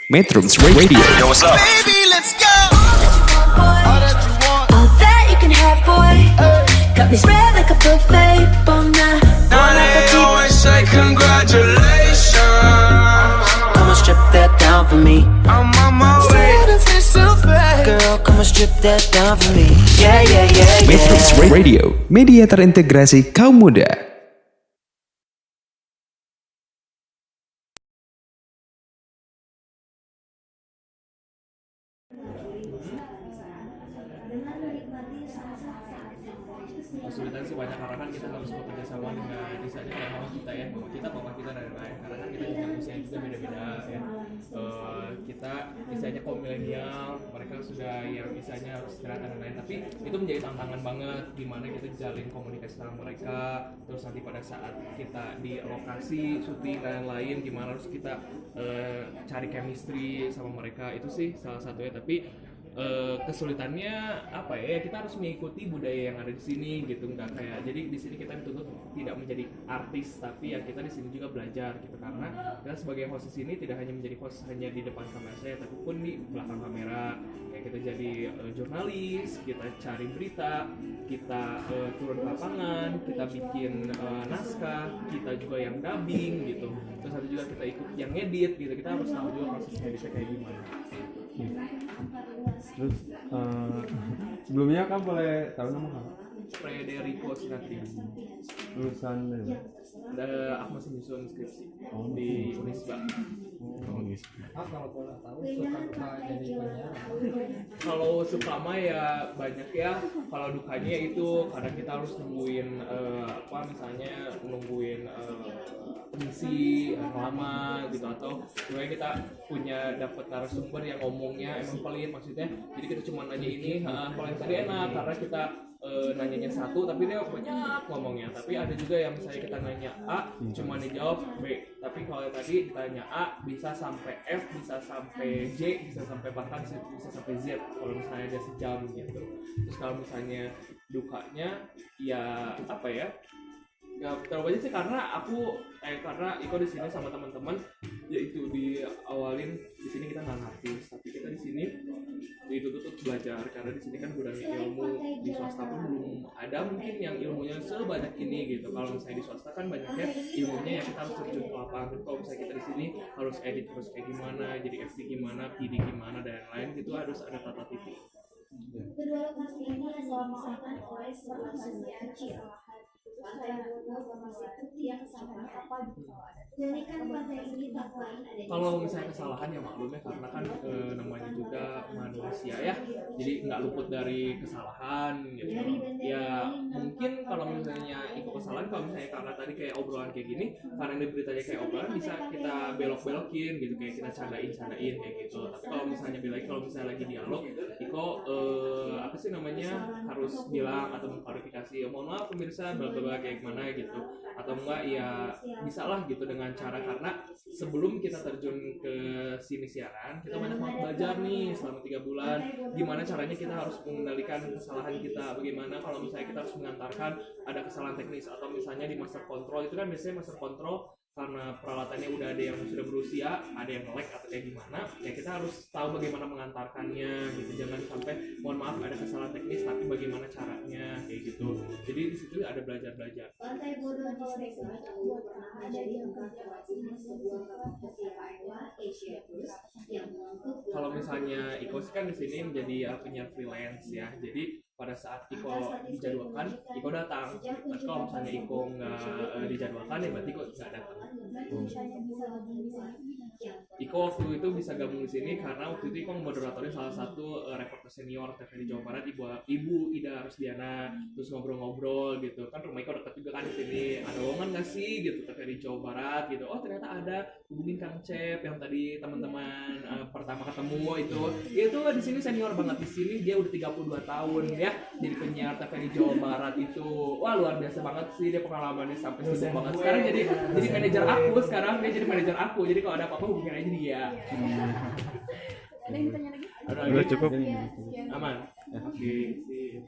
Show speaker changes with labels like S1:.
S1: Metrums Radio.
S2: Yo, what's up?
S3: Baby, let's go.
S4: All that you can have, boy. Got me spread like a buffet, bona.
S3: Now they always say congratulations.
S4: Come and strip that down for me.
S3: I'm on my way.
S4: Girl, come and strip that down for me. Yeah, yeah, yeah,
S1: Metrums
S4: yeah.
S1: Radio, media terintegrasi kaum muda.
S5: Kesulitan sih banyak karena kan kita harus bekerja sama dengan misalnya kayak mama kita ya, mama kita, papa kita dan lain-lain. Karena kan kita juga usianya juga beda-beda ya. Kita misalnya kaum milenial, mereka sudah yang misalnya harus istirahat dan lain-lain. Tapi itu menjadi tantangan banget gimana kita jalin komunikasi sama mereka. Terus nanti pada saat kita di lokasi syuting dan lain-lain, gimana harus kita cari chemistry sama mereka, itu sih salah satunya. Tapi kesulitannya apa ya, kita harus mengikuti budaya yang ada di sini gitu, nggak kayak jadi di sini kita dituntut tidak menjadi artis, tapi ya kita di sini juga belajar gitu, karena kita sebagai host di sini tidak hanya menjadi host hanya di depan kamera saya, tapi pun di belakang kamera kayak kita jadi jurnalis, kita cari berita, kita turun ke lapangan, kita bikin naskah, kita juga yang dubbing gitu, terus ada juga kita ikut yang ngedit gitu, kita harus tahu juga proses ngeditnya kayak gimana.
S6: Terus sebelumnya kan boleh tahu nama kamu?
S5: Frederico Sinatria.
S6: Lulusan dari
S5: Aku masih nyusun skripsi di Unisba.
S7: Kalau boleh tahu suka duka jadi penyiar apa?
S5: Kalau suka mah ya banyak ya. Kalau dukanya itu kadang kita harus nungguin misalnya nungguin mengisi lama gitu, atau sebenarnya kita punya dapat narasumber yang ngomongnya emang pelit maksudnya. Jadi kita cuma nanya ini, kalau yang tadi enak karena kita nanyanya satu tapi dia banyak ngomongnya. Tapi ada juga yang misalnya kita nanya A cuma dijawab B, tapi kalau tadi ditanya A bisa sampai F, bisa sampai J, bisa sampai bahkan bisa sampai Z kalau misalnya dia sejam gitu. Terus kalau misalnya dukanya ya apa ya, nggak terlalu banyak sih, karena karena Iko di sini sama teman-teman yaitu diawalin di sini kita nggak ngerti, tapi kita di sini dituntut belajar karena di sini kan gudangnya ilmu. Di swasta pun belum ada mungkin yang ilmunya sebanyak ini gitu. Kalau misalnya di swasta kan banyaknya ilmunya yang kita harus terjun ke lapangan. Kalau misalnya kita di sini harus edit harus kayak gimana, jadi FD gimana, PD gimana dan lain gitu, harus ada tata titik.
S8: Kedua lokasi ini diselenggarakan oleh selanjutnya Pantai Bodo sama Situ yang kesalahan apa gitu dari kan pantai ini tak lain ada.
S5: Kalau misalnya kesalahan ya maklumnya karena kan namanya juga manusia ya, jadi nggak luput dari kesalahan gitu. Ya mungkin kalau misalnya ikut kesalahan, kalau misalnya karena tadi kayak obrolan kayak gini, karena ini beritanya kayak obrolan bisa kita belok-belokin gitu, kayak kita candain kayak gitu. Tapi kalau misalnya kalau misalnya lagi dialog, Iko apa sih namanya harus bilang atau mengklarifikasi, mohon maaf pemirsa bla kayak gimana gitu, atau enggak ya bisa lah gitu dengan cara, karena sebelum kita terjun ke sini siaran kita banyak banget belajar nih selama 3 bulan gimana caranya kita harus mengendalikan kesalahan kita, bagaimana kalau misalnya kita harus mengantarkan ada kesalahan teknis, atau misalnya di master control itu kan biasanya master control karena peralatannya udah ada yang sudah berusia, ada yang lag atau kayak gimana, ya kita harus tahu bagaimana mengantarkannya gitu. Jangan sampai mohon maaf ada kesalahan teknis tapi bagaimana caranya kayak gitu. Jadi di situ ada belajar.
S8: Pantai Bodo di Singapura pernah menjadi tempat sebuah kapal Asia Plus yang mengangkut.
S5: Kalau misalnya Iko kan di sini menjadi penyiar freelance ya. Jadi pada saat Iko dijadwalkan, Iko datang. Tapi kalau misalnya Iko nggak dijadwalkan ya berarti Iko nggak datang. Iko waktu itu bisa gabung di sini karena waktu itu Iko moderatornya salah satu reporter senior TVRI Jawa Barat, Ibu Ida Rusdiana. Terus ngobrol-ngobrol gitu kan, rumah Iko dekat juga kan di sini. Ada lowongan nggak sih gitu TVRI Jawa Barat gitu? Oh ternyata ada, hubungin Kang Cep yang tadi teman-teman pertama ketemu itu di sini senior banget di sini, dia udah 32 tahun ya jadi penyiar TVRI Jawa Barat itu. Wah luar biasa banget sih dia pengalamannya sampai sibuk banget. Sekarang jadi manajer aku, dia jadi manajer aku. Jadi kalau ada apa-apa hubungin aja dia.
S8: Ada yang ditanya lagi?
S5: Udah
S6: cukup.
S5: aman. Oke, sip.